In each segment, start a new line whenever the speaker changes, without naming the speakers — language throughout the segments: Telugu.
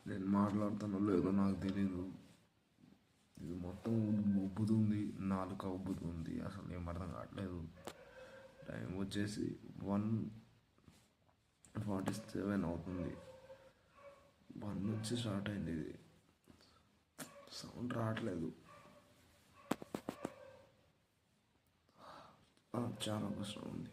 నేను మాట్లాడుతానో లేదో నాకు తెలీదు. ఇది మొత్తం ఉబ్బుతుంది, నాలుక ఉబ్బుతుంది, అసలు ఏం అర్థం కావట్లేదు. టైం వచ్చేసి 1:47 అవుతుంది. 1 నుంచి స్టార్ట్ అయింది. ఇది సౌండ్ రావట్లేదు, చాలా కష్టం ఉంది.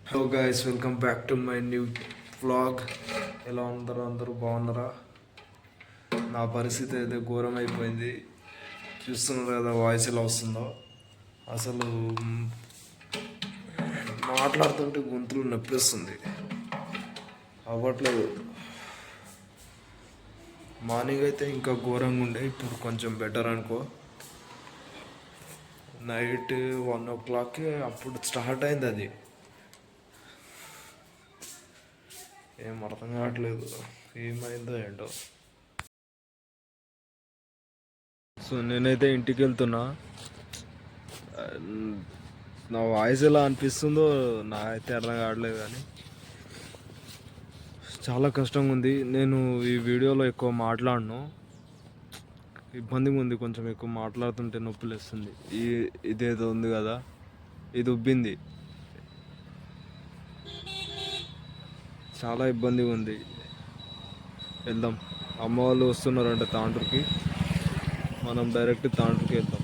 Hello guys, welcome back to my new vlog. ఎలా ఉన్నారో అందరూ బాగున్నారా? నా పరిస్థితి అయితే ఘోరం అయిపోయింది. చూస్తున్నారు కదా వాయిస్ ఎలా వస్తుందో. అసలు మాట్లాడుతుంటే గొంతులు నొప్పిస్తుంది, అవ్వట్లేదు. మార్నింగ్ అయితే ఇంకా ఘోరంగా ఉండే, ఇప్పుడు కొంచెం బెటర్ అనుకో. నైట్ 1 o'clock అప్పుడు స్టార్ట్ అయింది అది. ఏం అర్థం కావట్లేదు, ఏమైందో ఏంటో. సో నేనైతే ఇంటికి వెళ్తున్నా. నా వాయిస్ ఎలా అనిపిస్తుందో నాకైతే అర్థం కావట్లేదు, కానీ చాలా కష్టంగా ఉంది. నేను ఈ వీడియోలో ఎక్కువ మాట్లాడను, ఇబ్బందిగా ఉంది. కొంచెం ఎక్కువ మాట్లాడుతుంటే నొప్పులు వేస్తుంది. ఇదేదో ఉంది కదా, ఇది ఉబ్బింది, చాలా ఇబ్బందిగా ఉంది. వెళ్దాం, అమ్మ వాళ్ళు వస్తున్నారంట తాండ్రుకి. మనం డైరెక్ట్ తాండ్రుకి వెళ్దాం.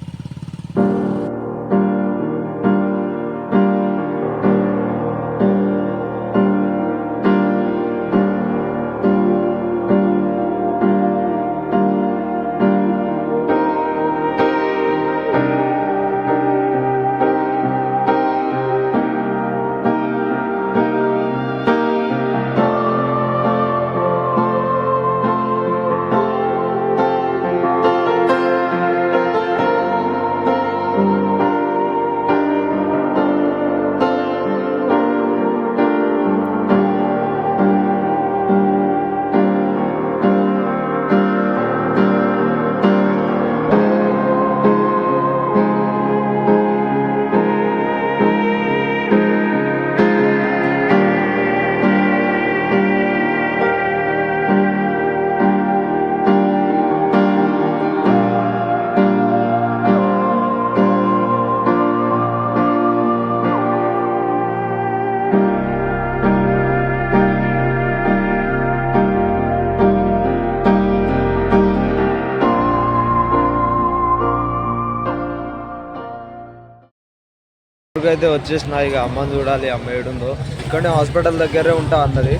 అయితే వచ్చేసిన. ఇక అమ్మని చూడాలి, అమ్మ ఏడుందో. ఇక్కడనే హాస్పిటల్ దగ్గరే ఉంటా అన్నది,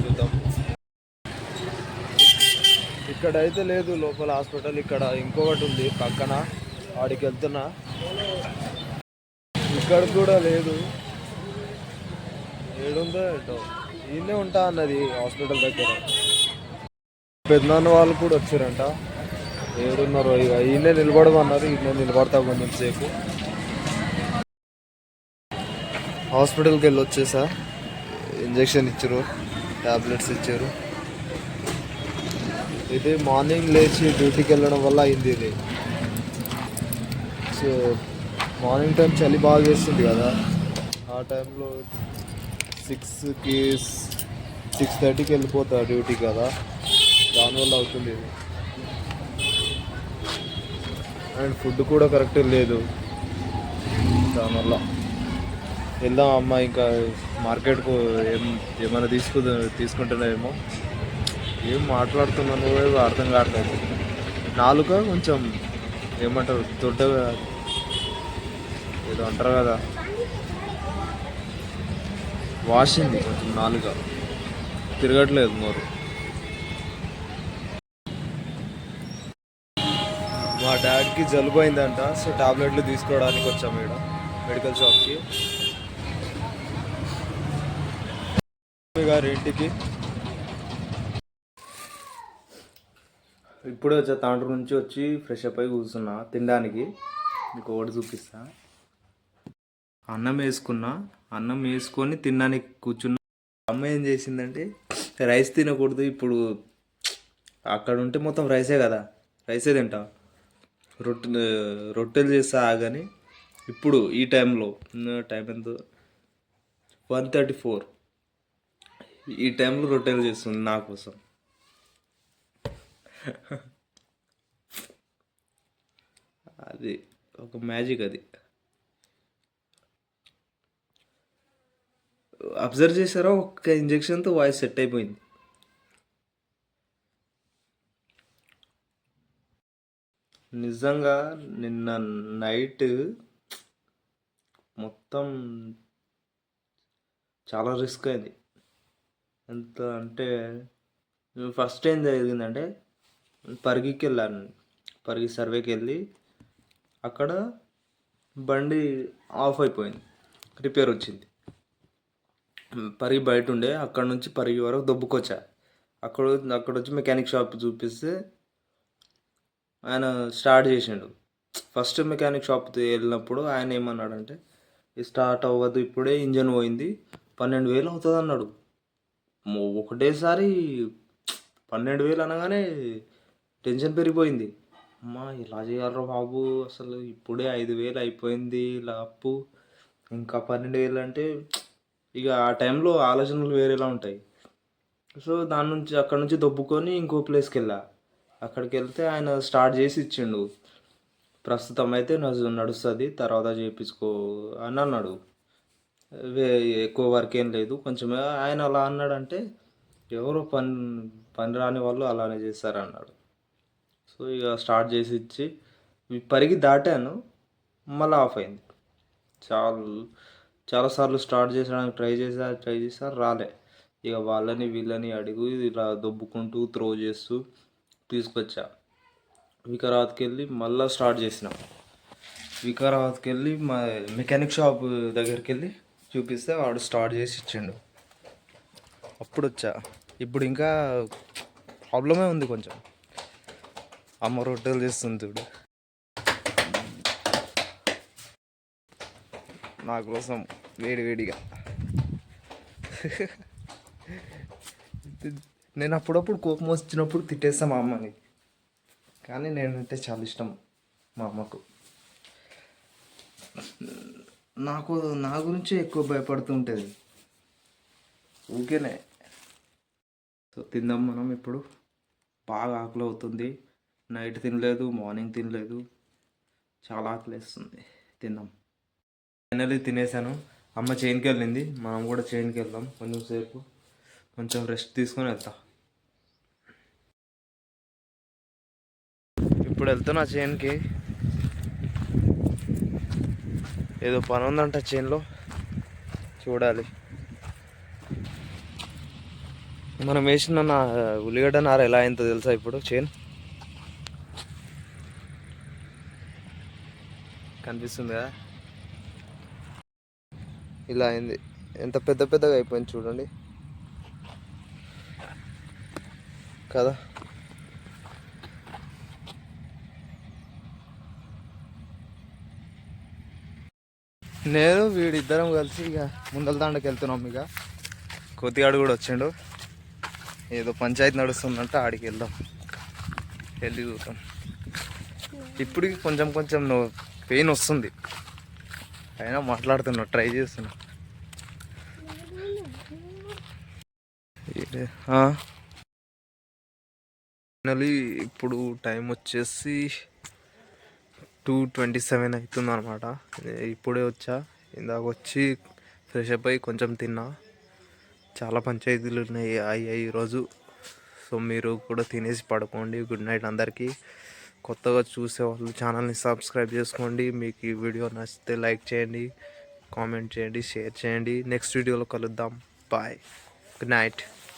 చూద్దాం. ఇక్కడ అయితే లేదు లోపల హాస్పిటల్, ఇక్కడ ఇంకొకటి ఉంది పక్కన, వాడికి వెళ్తున్నా. ఇక్కడ కూడా లేదు, ఏడుందో ఏంటో. ఈయనే ఉంటా అన్నది హాస్పిటల్ దగ్గర. పెద్దనాన్న వాళ్ళు కూడా వచ్చారంట, ఏడున్నారో. ఇక ఈయనే నిలబడమన్నారు, ఈయనే నిలబడతా కొంచెం సేపు. హాస్పిటల్కి వెళ్ళి వచ్చేసా. ఇంజెక్షన్ ఇచ్చారు, ట్యాబ్లెట్స్ ఇచ్చారు. ఇది మార్నింగ్ లేచి డ్యూటీకి వెళ్ళడం వల్ల అయింది ఇది. సో మార్నింగ్ టైం చలి బాగా వేస్తుంది కదా, ఆ టైంలో 6కి 6:30కి వెళ్ళిపోతా డ్యూటీ కదా, దానివల్ల అవుతుంది ఇది. అండ్ ఫుడ్ కూడా కరెక్ట్ లేదు, దానివల్ల. వెళ్దాం అమ్మ, ఇంకా మార్కెట్కు ఏమైనా తీసుకుంటున్నావేమో. ఏం మాట్లాడుతున్నాను ఏమో అర్థం కావట్లేదు. నాలుక కొంచెం ఏమంటారు, దొడ్డగా ఏదో అంటారు కదా, వాసింది కొంచెం నాలుక, తిరగట్లేదు నోరు. మా డాడీకి జలుబు అయిందంట, సో టాబ్లెట్లు తీసుకోవడానికి వచ్చాము ఇక్కడ మెడికల్ షాప్కి. గారి ఇంటికి ఇప్పుడే వచ్చా, తాండ్రు నుంచి వచ్చి ఫ్రెష్ అప్ అయి కూర్చున్నా తినడానికి. మీకు ఒకటి చూపిస్తా. అన్నం వేసుకున్నా, అన్నం వేసుకొని తినడానికి కూర్చున్నా. అమ్మ ఏం చేసిందంటే, రైస్ తినకూడదు ఇప్పుడు, అక్కడ ఉంటే మొత్తం రైసే కదా, రైసే తింటా, రొట్టెలు చేస్తా. కానీ ఇప్పుడు ఈ టైంలో టైం ఎంత, 1:34 ఈ టైంలో రొట్టెలు చేస్తుంది నా కోసం. అది ఒక మ్యాజిక్ అది. అబ్జర్వ్ చేశారా, ఒక్క ఇంజెక్షన్తో వాయిస్ సెట్ అయిపోయింది. నిజంగా నిన్న నైట్ మొత్తం చాలా రిస్క్ అయింది. ఎంత అంటే ఫస్ట్ ఏం జరిగిందంటే, పరిగికి వెళ్ళాను. పరిగి సర్వేకి వెళ్ళి అక్కడ బండి ఆఫ్ అయిపోయింది, రిపేర్ వచ్చింది. పరిగి బయట ఉండే, అక్కడ నుంచి పరిగి వరకు దొబ్బుకొచ్చా. అక్కడ అక్కడ వచ్చి మెకానిక్ షాప్ చూపిస్తే ఆయన స్టార్ట్ చేసిండు. ఫస్ట్ మెకానిక్ షాప్ వెళ్ళినప్పుడు ఆయన ఏమన్నాడంటే, ఇది స్టార్ట్ అవ్వదు ఇప్పుడే, ఇంజన్ పోయింది, 12,000 అవుతుంది అన్నాడు. ఒకటేసారి 12,000 అనగానే టెన్షన్ పెరిగిపోయింది. అమ్మా ఇలా చేయాలరా బాబు, అసలు ఇప్పుడే 5,000 అయిపోయింది ఇలా అప్పు, ఇంకా 12,000 అంటే ఇక ఆ టైంలో ఆలోచనలు వేరేలా ఉంటాయి. సో దాని నుంచి అక్కడ నుంచి దొబ్బుకొని ఇంకో ప్లేస్కి వెళ్ళా. అక్కడికి వెళ్తే ఆయన స్టార్ట్ చేసి ఇచ్చిండు. ప్రస్తుతం అయితే నడుస్తుంది, తర్వాత చేయించుకో అని అన్నాడు. ఎక్కువ వర్క్ ఏం లేదు కొంచెం. ఆయన అలా అన్నాడంటే ఎవరో పని రాని వాళ్ళు అలానే చేస్తారన్నాడు. సో ఇక స్టార్ట్ చేసి ఇచ్చి పరిగి దాటాను, మళ్ళీ ఆఫ్ అయింది. చాలాసార్లు స్టార్ట్ చేసడానికి ట్రై చేసా రాలే. ఇక వాళ్ళని వీళ్ళని అడుగు ఇలా దొబ్బుకుంటూ త్రో చేస్తూ తీసుకొచ్చా. వికారాబాద్కి వెళ్ళి మళ్ళీ స్టార్ట్ చేసిన. వికారాబాద్కి వెళ్ళి మా మెకానిక్ షాప్ దగ్గరికి వెళ్ళి చూపిస్తే వాడు స్టార్ట్ చేసి ఇచ్చిండు. అప్పుడు వచ్చా. ఇప్పుడు ఇంకా ప్రాబ్లమే ఉంది కొంచెం. అమ్మ రొట్టెలు చేస్తుంది చూడు నా కోసం వేడివేడిగా. నేను అప్పుడప్పుడు కోపం వచ్చినప్పుడు తిట్టేస్తా మా అమ్మని, కానీ నేనంటే చాలా ఇష్టం మా అమ్మకు. నా గురించి ఎక్కువ భయపడుతూ ఉంటుంది ఊకేనే. సో తిందాం మనం ఇప్పుడు. బాగా ఆకలి అవుతుంది, నైట్ తినలేదు, మార్నింగ్ తినలేదు, చాలా ఆకలి వేస్తుంది. తిందాం. ఫైనల్లీ తినేసాను. అమ్మ చేనుకి వెళ్ళింది, మనం కూడా చేనుకి వెళ్దాం. కొంచెం రెస్ట్ తీసుకొని వెళ్తాం. ఇప్పుడు వెళ్తున్నా చేనుకి. ఏదో పని ఉందంట చేనులో, చూడాలి. మనం వేసిన ఉల్లిగడ్డ నార ఎలా అయిందో తెలుసా ఇప్పుడు? చేను కనిపిస్తుంది కదా, ఇలా అయింది. ఎంత పెద్దగా అయిపోయింది చూడండి కదా. నేను వీడిద్దరం కలిసి ఇక ముందల తాండకి వెళ్తున్నాం. ఇక కొద్దిగాడు కూడా వచ్చిండు, ఏదో పంచాయతీ నడుస్తుందంట, ఆడికి వెళ్దాం. వెళ్ళి చూద్దాం. ఇప్పటికి కొంచెం పెయిన్ వస్తుంది, అయినా మాట్లాడుతున్నా, ట్రై చేస్తున్నా. ఫైనలీ ఇప్పుడు టైం వచ్చేసి 2:27 అవుతుంది అనమాట. ఇప్పుడే వచ్చా. ఇందాక వచ్చి ఫ్రెష్ అప్ అయ్యి కొంచెం తిన్నా. చాలా పంచాయతీలు అయ్యాయి ఈరోజు. సో మీరు కూడా తినేసి పడుకోండి. గుడ్ నైట్ అందరికీ. కొత్తగా చూసేవాళ్ళు ఛానల్ని సబ్స్క్రైబ్ చేసుకోండి. మీకు ఈ వీడియో నచ్చితే లైక్ చేయండి, కామెంట్ చేయండి, షేర్ చేయండి. నెక్స్ట్ వీడియోలో కలుద్దాం. Bye, good night.